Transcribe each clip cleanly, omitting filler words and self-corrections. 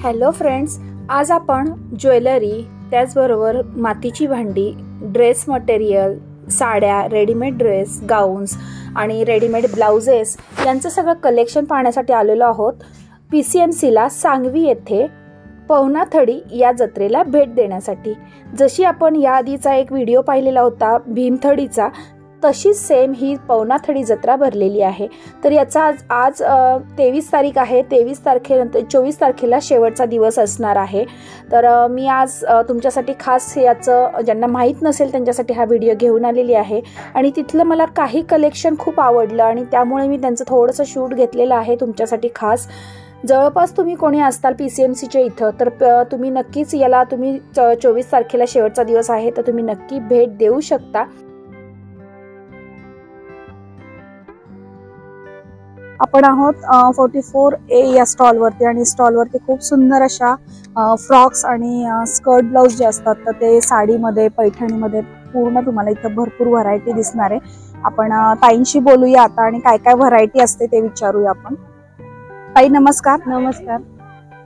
Hello friends, आज आपण jewellery, त्याचबरोबर मातीची भांडी, ड्रेस मटेरियल, साड्या, रेडीमेड ड्रेस, गाऊन्स आणि रेडीमेड ब्लाउजेस यांचं सगळं कलेक्शन पाहण्यासाठी आलेलो आहोत. PCMCला सांगवी येथे पवनाथडी या जत्रेला भेट देण्यासाठी. जशी आपण याआधीचा एक व्हिडिओ पाहिलेला होता भीमथडीचा, तशीच सेम ही पवनाथडी जत्रा भरलेली आहे. तर याचा आज 23 तारीख आहे. 23 तारखेनंतर 24 तारखेला शेवटचा दिवस असणार आहे. तर मी आज तुमच्यासाठी खास याचं, ज्यांना माहीत नसेल त्यांच्यासाठी हा व्हिडिओ घेऊन आलेली आहे. आणि तिथलं मला काही कलेक्शन खूप आवडलं आणि त्यामुळे मी त्यांचं थोडंसं शूट घेतलेलं आहे तुमच्यासाठी खास. जवळपास तुम्ही कोणी असताल PCMCच्या इथं, तर तुम्ही नक्कीच याला, तुम्ही 24 तारखेला शेवटचा दिवस आहे तर तुम्ही नक्की भेट देऊ शकता. आपण आहोत 44A या स्टॉलवरती आणि स्टॉलवरती खूप सुंदर अशा फ्रॉक्स आणि स्कर्ट ब्लाउज जे असतात तर ते साडीमध्ये, पैठणीमध्ये पूर्ण तुम्हाला इथं भरपूर व्हरायटी दिसणार आहे. आपण ताईंशी बोलूया आता आणि काय काय व्हरायटी असते ते विचारूया आपण. ताई नमस्कार. नमस्कार.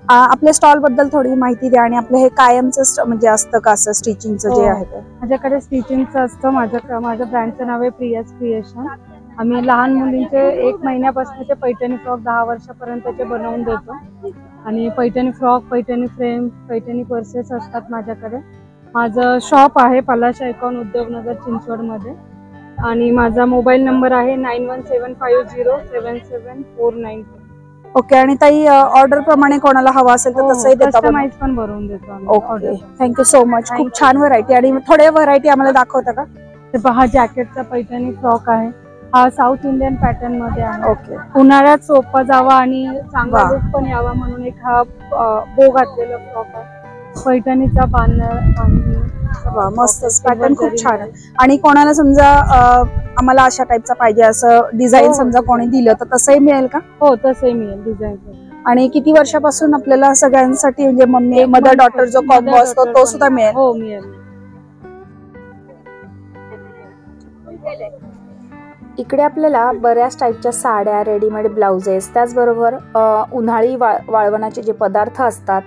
आपल्या स्टॉल बद्दल थोडी माहिती द्या आणि आपलं हे कायमचं म्हणजे असतं का असं स्टिचिंगचं जे आहे ते? माझ्याकडे स्टिचिंगचं असतं. माझ्या ब्रँडचं नाव आहे प्रियाज क्रिएशन. आम्ही लहान मुलींचे 1 महिन्यापासूनचे पैठणी फ्रॉक 10 वर्षापर्यंतचे बनवून देतो. आणि Paithani frock, Paithani frame, Paithani purses असतात माझ्याकडे. माझं शॉप आहे पलाश आयकॉन, उद्योगनगर, चिंचवडमध्ये. आणि माझा मोबाईल नंबर आहे 9175077494. ओके. आणि ताई ऑर्डर प्रमाणे कोणाला हवा असेल तर तसंही देता? कस्टमाइज पण भरून देतो. Okay, thank you so much. खूप छान व्हरायटी. आणि थोड्या व्हरायटी आम्हाला दाखवता का? ते पहा, जॅकेटचा पैठणी फ्रॉक आहे. हा साऊथ इंडियन पॅटर्न मध्ये आहे. ओके. उन्हाळ्यात सोपा जावा आणि चांगला लुक पण यावा म्हणून एक हा बो घातलेला फ्रॉक आहे. पैठणीचा वा, मस्त पॅटर्न, खूप छान आहे. आणि कोणाला समजा आम्हाला अशा टाइपचा पाहिजे असं डिझाईन समजा कोणी दिलं तर तसंही मिळेल का? हो, तसंही मिळेल डिझाईन. आणि किती वर्षापासून आपल्याला सगळ्यांसाठी म्हणजे मम्मी मदर डॉटर जो कॉम्बो असतो तो सुद्धा मिळेल? हो, मिळेल. इकडे आपल्याला बऱ्याच टाईपच्या साड्या, रेडीमेड ब्लाउजेस, त्याचबरोबर उन्हाळी वाळवणाचे जे पदार्थ असतात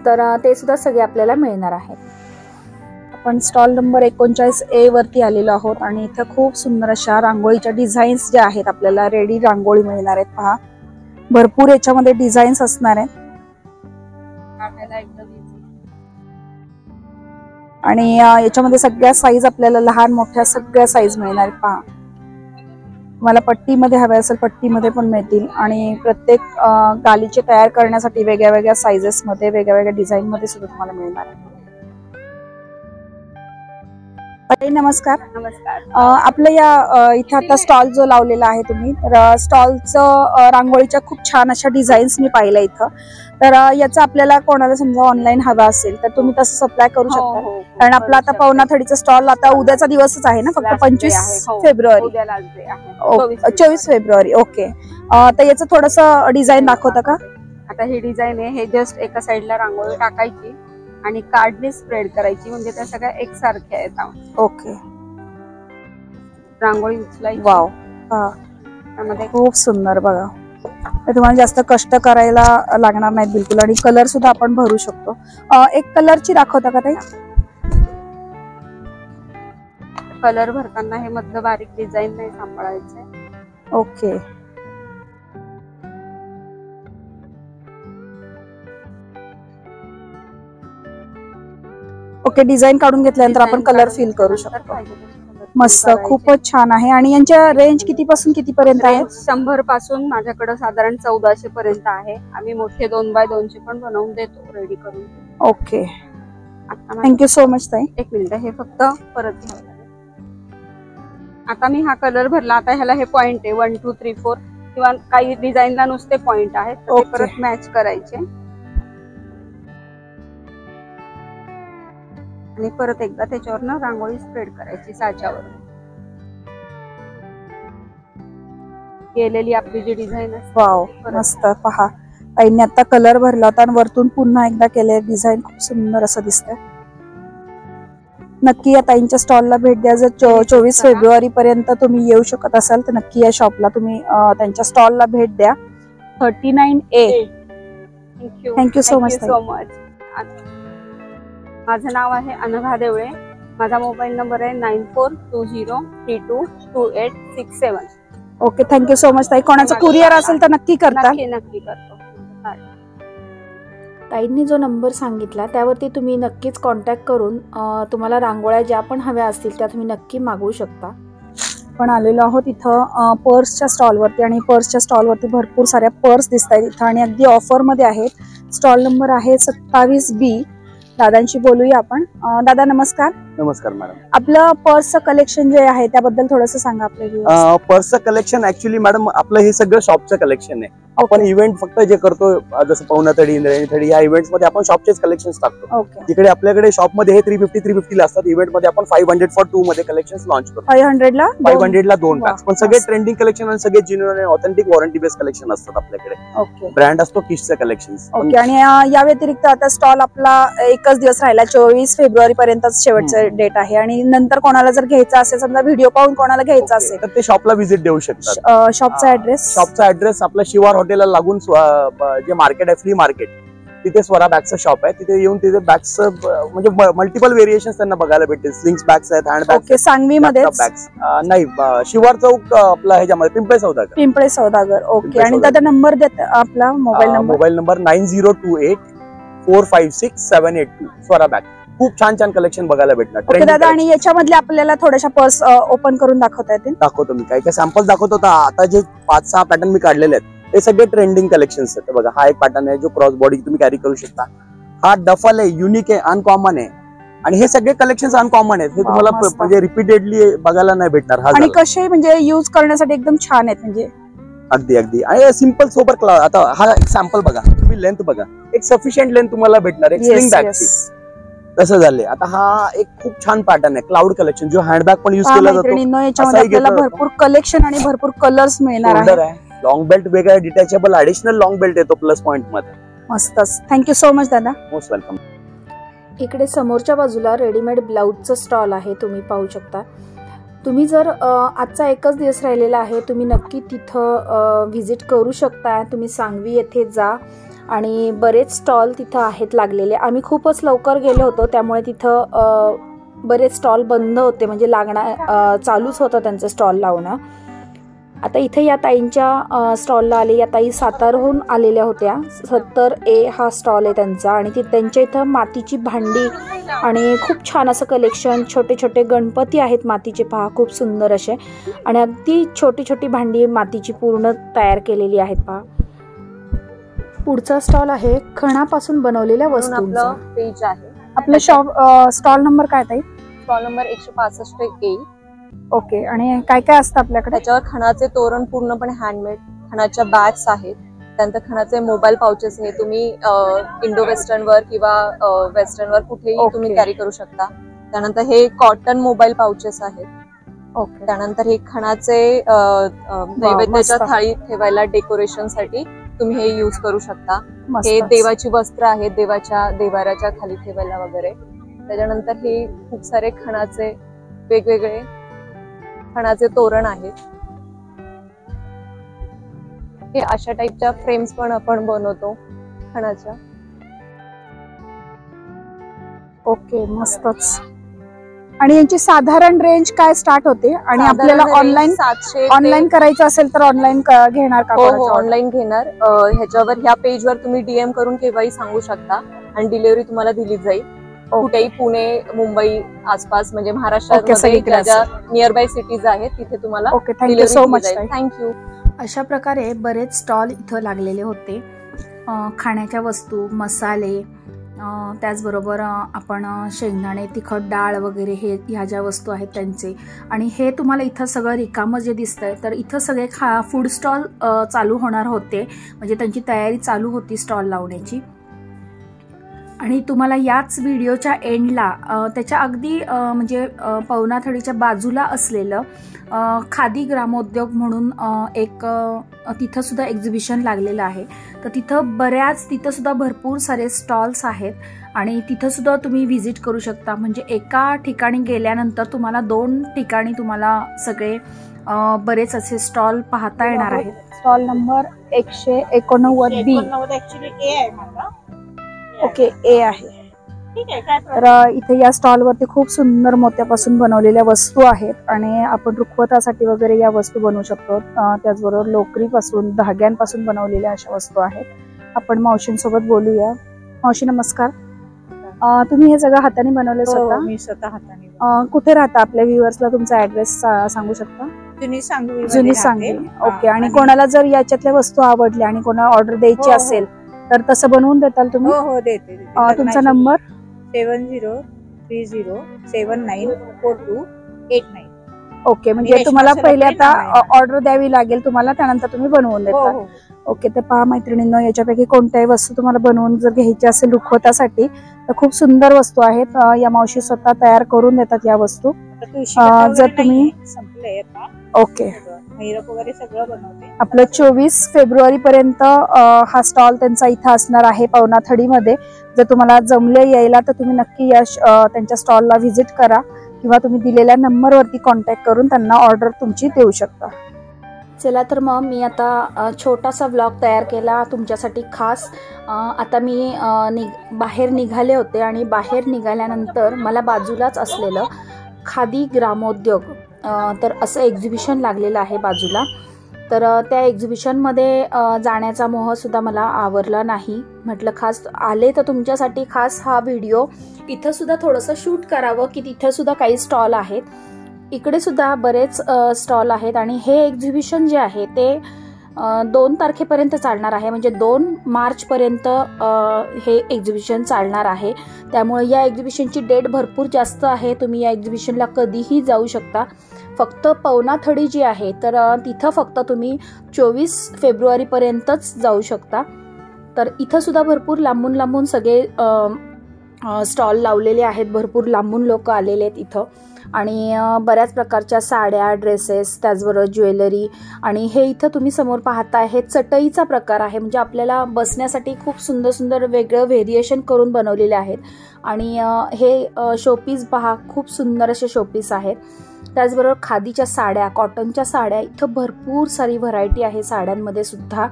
तर ते सुद्धा सगळे आपल्याला मिळणार आहेत. आपण स्टॉल नंबर 39A वरती आलेलो आहोत आणि इथं खूप सुंदर अशा रांगोळीच्या डिझाईन्स ज्या आहेत, आपल्याला रेडी रांगोळी मिळणार आहेत. पहा, भरपूर याच्यामध्ये डिझाईन्स असणार आहेत. आणि याच्यामध्ये सगळ्या साईज आपल्याला लहान मोठ्या सगळ्या साईज मिळणार आहेत. पहा, तुम्हाला पट्टीमध्ये हवे असेल पट्टीमध्ये पण मिळतील. आणि प्रत्येक गालीचे तयार करण्यासाठी वेगळ्या वेगळ्या साइजेस मध्ये, वेगळ्या वेगळ्या डिझाईन मध्ये सुद्धा तुम्हाला मिळणार आहे. नमस्कार. नमस्कार. आपल्या या इथे आता स्टॉल जो लावलेला आहे तुम्ही, तर स्टॉलचं रांगोळीच्या खूप छान अशा डिझाईन्स मी पाहिल्या इथं. तर याचा आपल्याला कोणाला समजा ऑनलाईन हवा असेल तर तुम्ही तसं सप्लाय करू शकता? कारण आपला आता पवनाथडीचा स्टॉल आता उद्याचा दिवसच आहे ना, फक्त 25 फेब्रुवारी, 24 फेब्रुवारी. ओके. तर याचं थोडस डिझाईन दाखवता का? आता ही डिझाईन आहे. हे जस्ट एका साइडला रांगोळी टाकायची आणि कार्डने स्प्रेड करायची, म्हणजे त्या सगळ्या एकसारख्या येतात. ओके. रांगोळी उचलायची. वाव, त्यामध्ये खूप सुंदर. बघा, तुम्हाला जास्त कष्ट करायला लागणार नाहीत बिलकुल. आणि कलर सुद्धा आपण भरू शकतो. एक कलरची दाखवता का ताई? कलर भरताना हे मधलं बारीक डिझाईन नाही सांभाळायचं. ओके. ओके, डिझाईन काढून घेतल्यानंतर आपण कलर फिल करू शकतो. मस्त, खूपच छान आहे. आणि यांच्या रेंज किती पासून किती पर्यंत आहे? 100 पासून माझ्याकडे साधारण 1400 पर्यंत आहे. आम्ही मोठे 2x2चे पण बनवून देतो, रेडी करून. ओके, थँक्यू सो मच ताई. एक मिनिट, हे फक्त परत घ्यावं लागेल. आता मी हा कलर भरला. आता ह्याला हे पॉइंट आहे 1 2 3 4, किंवा काही डिझाईनला नुसते पॉइंट आहेत, ते परत मॅच करायचे. आणि परत एकदा त्याच्यावर रांगोळी स्प्रेड करायची साच्यावर. केलेली आपली जी डिझाईन असते. वाव, मस्त. पहा, ताईंनी आता कलर भरला होता आणि वरतून पुन्हा एकदा केले. डिझाईन खूप सुंदर असं दिसतंय. नक्की या ताईंच्या स्टॉलला भेट द्या. जर 24 फेब्रुवारी पर्यंत तुम्ही येऊ शकत असाल तर नक्की या शॉपला तुम्ही त्यांच्या स्टॉलला भेट द्या. 39A thank you so much. माझं नाव आहे अनघा देवळे. माझा मोबाईल नंबर आहे 9420322867. ओके, थँक्यू सो मच ताई. कोणाचं कुरिअर असेल तर नक्की करता. नक्की करतो. ताईंनी जो नंबर सांगितला त्यावरती तुम्ही नक्कीच कॉन्टॅक्ट करून तुम्हाला रांगोळ्या ज्या पण हव्या असतील त्या तुम्ही नक्की मागवू शकता. पण आलेलो आहोत इथं पर्सच्या स्टॉलवरती आणि पर्सच्या स्टॉलवरती भरपूर साऱ्या पर्स दिसत आहेत इथं आणि अगदी ऑफरमध्ये आहेत. स्टॉल नंबर आहे 27B. दादांशी बोलूया आपण. दादा नमस्कार. नमस्कार मॅडम. आपलं पर्सचं कलेक्शन जे आहे त्याबद्दल थोडंसं सांगा आपल्याला. पर्सचं कलेक्शन ऍक्च्युली मॅडम आपलं हे सगळं शॉपचं कलेक्शन आहे. आपण इव्हेंट फक्त जे करतो जसं पवनाथडी, इंद्रायणीथडी या इव्हेंट्स मध्ये आपण शॉपचेच कलेक्शन टाकतो. तिकडे आपल्याकडे शॉप मध्ये हे 350 ला असतात. इव्हेंट मध्ये आपण 500 for 2 मध्ये कलेक्शन लॉन्च करतो. 500 ला 2 पॅक्स. पण सगळे ट्रेंडिंग कलेक्शन आणि सगळे जेन्युइन आणि ऑथेंटिक वॉरंटी बेस्ड कलेक्शन असतात आपल्याकडे. ब्रँड असतो किशचं कलेक्शन. ओके. आणि या व्यतिरिक्त आता स्टॉल आपला एकच दिवस राहिला, 24 फेब्रुवारी पर्यंत शेवटचं डेट आहे आणि नंतर कोणाला जर घ्यायचं असेल, समजा व्हिडिओ पाहून कोणाला घ्यायचं असेल तर ते शॉपला व्हिजिट देऊ शकतात. शॉपचा ऍड्रेस आपला शिवार हॉटेलला लागून जे मार्केट आहे, फ्ली मार्केट, तिथे स्वरा बॅगचं शॉप आहे. तिथे येऊन तिथे बॅग्स म्हणजे मल्टिपल व्हेरिएशन्स त्यांना बघायला भेटतील. स्लिंग्स बॅग्स आहेत, हँड बॅग्स. ओके. सांगवी मध्ये बॅग्स नाही, शिवार चौक आपला ह्याच्यामध्ये पिंपळे सौदागर. ओके. आणि त्याचा नंबर देत आपला मोबाईल नंबर 9028456782. स्वरा बॅग. खूप छान कलेक्शन बघायला भेटणार दादा. आणि याच्यामधले आपल्याला थोड्याशा पर्स ओपन करून दाखवता येतील? दाखवतो मी. काय सॅम्पल दाखवतो. आता जे 5-6 पॅटर्न मी काढलेले आहेत हे सगळे ट्रेंडिंग कलेक्शन्स आहेत. बघा, हा एक पॅटर्न आहे जो क्रॉस बॉडी तुम्ही कॅरी करू शकता. हा डफल आहे, युनिक आहे, अनकॉमन आहे. आणि हे सगळे कलेक्शन अनकॉमन आहेत. हे तुम्हाला म्हणजे रिपीटेडली बघायला नाही भेटणार. आणि कसे म्हणजे युज करण्यासाठी एकदम छान आहेत. म्हणजे अगदी आणि सिंपल सोबर क्लास. आता हा एक सॅम्पल बघा तुम्ही. लेंथ बघा, एक सफिशियंट लेंथ तुम्हाला भेटणार आहे स्लिंग बॅगची. तसं झाले. आता हा एक खूप छान पॅटर्न आहे, क्लाउड कलेक्शन, जो हँडबॅग पण युज केला जातो. याच्यामध्ये आपल्याला भरपूर कलेक्शन आणि भरपूर कलर्स मिळणार आहे. लॉंग बेल्ट वेगळा, डिटॅचेबल ऍडिशनल लॉंग बेल्ट येतो प्लस पॉइंट मध्ये. मस्तच. थँक्यू सो मच दादा. Most welcome. इकडे समोरच्या बाजूला रेडीमेड ब्लाऊजचं स्टॉल आहे, तुम्ही पाहू शकता. तुम्ही जर आजचा एकच दिवस राहिलेला आहे, तुम्ही नक्की तिथं व्हिजिट करू शकता. तुम्ही सांगवी येथे जा आणि बरेच स्टॉल तिथं आहेत लागलेले. आम्ही खूपच लवकर गेलो होतो त्यामुळे तिथं बरेच स्टॉल बंद होते, म्हणजे चालूच होतं त्यांचं स्टॉल लावणं. आता इथे या ताईंच्या स्टॉलला आले. या ताई सातारहून आलेल्या होत्या. 70A हा स्टॉल आहे त्यांचा. आणि त्यांच्या इथं मातीची भांडी आणि खूप छान असं कलेक्शन. छोटे छोटे गणपती आहेत मातीचे, पहा खूप सुंदर असे. आणि अगदी छोटी छोटी भांडी मातीची पूर्ण तयार केलेली आहेत पहा. पुढचा स्टॉल आहे खणापासून बनवलेल्या वस्तूंचा. पेज आहे आपलं स्टॉल नंबर काय ताई? Stall number 165A. ओके. आणि काय काय असतं आपल्याकडे? त्याच्यावर खणाचे तोरण पूर्णपणे हँडमेड. खणाच्या बॅग्स आहेत, त्यानंतर खणाचे मोबाईल पाउचेस हे तुम्ही इंडो वेस्टर्न वर किंवा वेस्टर्न वर कुठेही तुम्ही कॅरी करू शकता. त्यानंतर हे कॉटन मोबाईल पाउचेस आहेत. ओके. त्यानंतर हे खणाचे नैवेद्याच्या थाळी ठेवायला डेकोरेशन साठी तुम्ही हे युज करू शकता. हे देवाची वस्त्र आहेत, देवाच्या देवाऱ्याच्या खाली ठेवायला वगैरे. त्याच्यानंतर हे खूप सारे खणाचे वेगवेगळे खणाचे तोरण आहेत. हे अशा टाइपच्या फ्रेम्स पण आपण बनवतो खणाच्या. ओके, मस्तच. आणि यांची साधारण रेंज काय स्टार्ट होते? आणि आपल्याला ऑनलाईन करायचं असेल तर ऑनलाईन घेणार का? हो, ऑनलाईन घेणार. ह्याच्यावर ह्या पेजवर तुम्ही DM करून केव्हाही सांगू शकता आणि डिलिव्हरी तुम्हाला दिली जाईल. कुठेही पुणे, मुंबई आसपास म्हणजे महाराष्ट्रामध्ये ज्या नियर बाय सिटीज आहेत तिथे तुम्हाला. Okay, thank you so much. Thank you. अशा प्रकारे बरेच स्टॉल इथं लागलेले होते. खाण्याच्या वस्तू, मसाले, त्याचबरोबर आपण शेंगदाणे, तिखट डाळ वगैरे ह्या ज्या वस्तू आहेत त्यांचे. आणि हे तुम्हाला इथं सगळं रिकामं जे दिसतंय, तर इथं सगळे फूड स्टॉल चालू होणार होते, म्हणजे त्यांची तयारी चालू होती स्टॉल लावण्याची. आणि तुम्हाला याच व्हिडिओच्या एंडला त्याच्या अगदी म्हणजे पवनाथडीच्या बाजूला असलेलं खादी ग्रामोद्योग म्हणून एक तिथं सुद्धा एक्झिबिशन लागलेलं आहे. तर तिथं सुद्धा भरपूर सारे स्टॉल्स आहेत आणि तिथं सुद्धा तुम्ही व्हिजिट करू शकता. म्हणजे एका ठिकाणी गेल्यानंतर तुम्हाला 2 ठिकाणी तुम्हाला सगळे बरेच असे स्टॉल पाहता येणार आहेत. स्टॉल नंबर 189 बी. ऍक्च्युली ए आहे माझा. ओके, ए आहे. ठीक आहे. काय तर इथे या स्टॉलवरती खूप सुंदर मोत्यापासून बनवलेल्या वस्तू आहेत आणि आपण रुखवतासाठी वगैरे या वस्तू बनवू शकतो. त्याचबरोबर लोकरीपासून, धाग्यांपासून बनवलेल्या अशा वस्तू आहेत. आपण मावशींसोबत बोलूया. मावशी नमस्कार. तुम्ही हे सगळं हाताने बनवले स्वतः? मी स्वतः हाताने. कुठे राहता? आपल्या व्ह्युअर्सला तुमचा ऍड्रेस सांगू शकता? जुनी सांगली. ओके. आणि कोणाला जर याच्यातल्या वस्तू आवडल्या आणि कोणाला ऑर्डर द्यायची असेल तर तसं बनवून देताल तुम्ही? हो देते. तुमचा नंबर? 7030794289. ओके. म्हणजे तुम्हाला पहिले आता ऑर्डर द्यावी लागेल तुम्हाला, त्यानंतर तुम्ही बनवून देता. ओके. तर पहा मैत्रिणींनो, याच्यापैकी कोणत्याही वस्तू तुम्हाला बनवून जर घ्यायची असेल रुखवतासाठी तर खूप सुंदर वस्तू आहेत. या मावशी स्वतः तयार करून देतात या वस्तू. जर तुम्ही ओके वगैरे सगळं बनवते. आपलं 24 फेब्रुवारी पर्यंत हा स्टॉल त्यांचा इथं असणार आहे पवनाथडीमध्ये. जर तुम्हाला जमले यायला तर तुम्ही नक्की या त्यांच्या स्टॉलला व्हिजिट करा किंवा तुम्ही दिलेल्या नंबरवरती कॉन्टॅक्ट करून त्यांना ऑर्डर तुमची देऊ शकता. चला तर मग मी आता छोटासा व्लॉग तयार केला तुमच्यासाठी खास. आता मी बाहेर निघाले होते आणि बाहेर निघाल्यानंतर मला बाजूलाच असलेलं खादी ग्रामोद्योग तर असं एक्झिबिशन लागलेलं आहे बाजूला. तर त्या एक्झिबिशनमध्ये जाण्याचा मोहसुद्धा मला आवरला नाही. म्हटलं खास आले तर तुमच्यासाठी खास हा व्हिडिओ इथं सुद्धा थोडंसं शूट करावं की तिथं सुद्धा काही स्टॉल आहेत. इकडे सुद्धा बरेच स्टॉल आहेत आणि हे एक्झिबिशन जे आहे ते 2 तारखेपर्यंत चालणार आहे. म्हणजे 2 मार्चपर्यंत हे एक्झिबिशन चालणार आहे. त्यामुळे या एक्झिबिशनची डेट भरपूर जास्त आहे. तुम्ही या एक्झिबिशनला कधीही जाऊ शकता. फक्त पवनाथडी जी आहे तर तिथं फक्त तुम्ही 24 फेब्रुवारीपर्यंतच जाऊ शकता. तर इथं सुद्धा भरपूर लांबून लांबून सगळे स्टॉल लावलेले आहेत. भरपूर लांबून लोक आलेले आहेत इथं आणि बऱ्याच प्रकारच्या साड्या, ड्रेसेस, त्याचबरोबर ज्वेलरी. आणि हे इथं तुम्ही समोर पाहताय हे चटईचा प्रकार आहे. म्हणजे आपल्याला बसण्यासाठी खूप सुंदर सुंदर वेगळं व्हेरिएशन करून बनवलेले आहेत. आणि हे शोपीस पहा, खूप सुंदर असे शोपीस आहेत. त्याचबरोबर खादीच्या साड्या, कॉटनच्या साड्या, इथं भरपूर सारी व्हरायटी आहे साड्यांमध्ये सुद्धा.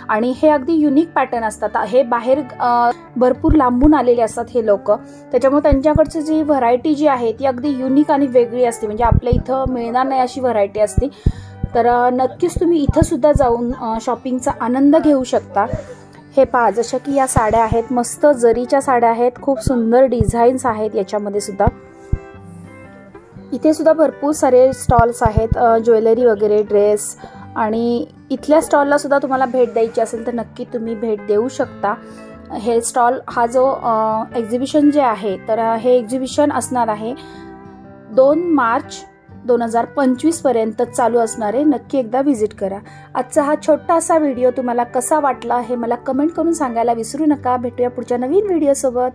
आणि हे अगदी युनिक पॅटर्न असतात. हे बाहेर भरपूर लांबून आलेले असतात हे लोक. त्याच्यामुळे त्यांच्याकडची जी व्हरायटी जी आहे ती अगदी युनिक आणि वेगळी असते. म्हणजे आपल्या इथं मिळणार नाही अशी व्हरायटी असते. तर नक्कीच तुम्ही इथं सुद्धा जाऊन शॉपिंगचा आनंद घेऊ शकता. हे पहा, जशा की या साड्या आहेत, मस्त जरीच्या साड्या आहेत, खूप सुंदर डिझाईन्स आहेत याच्यामध्ये सुद्धा. इथे सुद्धा भरपूर सारे स्टॉल्स आहेत, ज्वेलरी वगैरे, ड्रेस. आणि इथल्या स्टॉलला सुद्धा तुम्हाला भेट द्यायची असेल तर नक्की तुम्ही भेट देऊ शकता. हे स्टॉल, हा जो एक्झिबिशन जे आहे तर हे एक्झिबिशन असणार आहे 2 मार्च 2025 पर्यंत चालू असणार आहे. नक्की एकदा व्हिजिट करा. आजचा हा छोटासा व्हिडिओ तुम्हाला कसा वाटला हे मला कमेंट करून सांगायला विसरू नका. भेटूया पुढच्या नवीन व्हिडिओसोबत.